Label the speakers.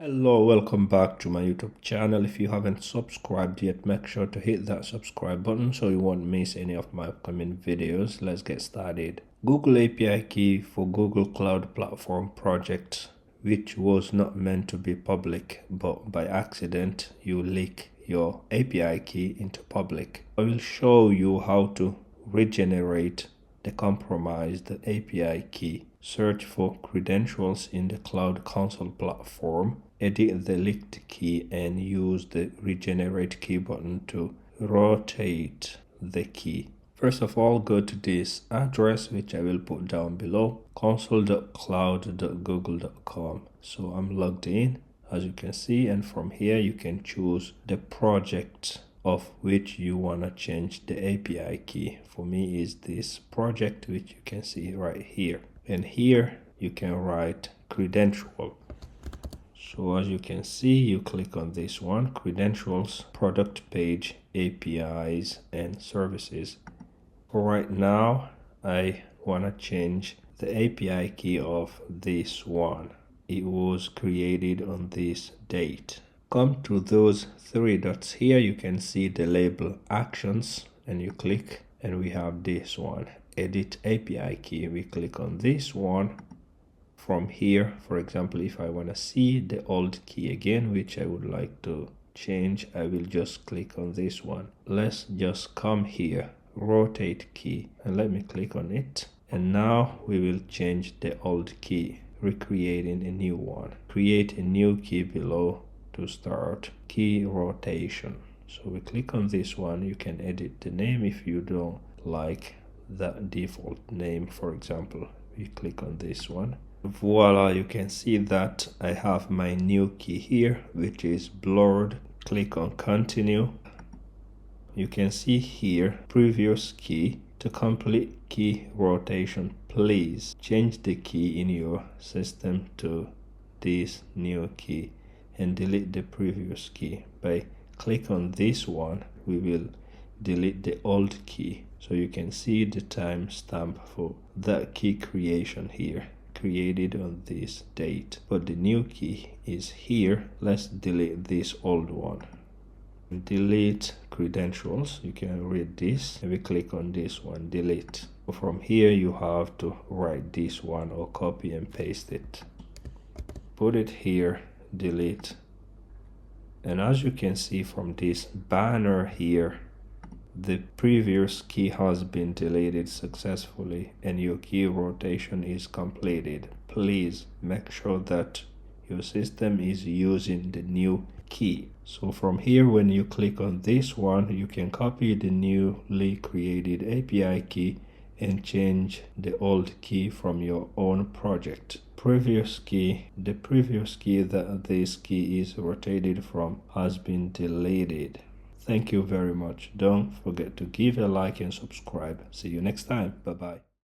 Speaker 1: Hello, welcome back to my YouTube channel. If you haven't subscribed yet, make sure to hit that subscribe button so you won't miss any of my upcoming videos. Let's get started. Google API key for Google Cloud Platform project, which was not meant to be public, but by accident you leak your API key into public. I will show you how to regenerate the compromised API key. Search for credentials in the Cloud Console platform, edit the leaked key, and use the regenerate key button to rotate the key. First of all, go to this address, which I will put down below, console.cloud.google.com. So I'm logged in, as you can see, and from here you can choose the project of which you want to change the API key. For me is this project, which you can see right here. And here you can write credential. So as you can see, you click on this one, credentials, product page, APIs and services. For right now, I want to change the API key of this one. It was created on this date. Come to those three dots here, you can see the label actions, and you click, and we have this one, edit API key. We click on this one. From here, for example, if I want to see the old key again, which I would like to change, I will just click on this one. Let's just come here, rotate key, and let me click on it. And now we will change the old key, recreating a new one. Create a new key below to start key rotation. So we click on this one. You can edit the name if you don't like that default name. For example, we click on this one. Voila, you can see that I have my new key here, which is blurred. Click on continue. You can see here previous key. To complete key rotation, please change the key in your system to this new key and delete the previous key. By click on this one, we will delete the old key. So you can see the timestamp for that key creation here, created on this date. But the new key is here. Let's delete this old one. Delete credentials. You can read this, and we click on this one, delete. From here you have to write this one or copy and paste it. Put it here, delete. And as you can see from this banner here, the previous key has been deleted successfully and your key rotation is completed. Please make sure that your system is using the new key. So from here, when you click on this one, you can copy the newly created API key and change the old key from your own project. The previous key that this key is rotated from has been deleted. Thank you very much. Don't forget to give a like and subscribe. See you next time. Bye bye.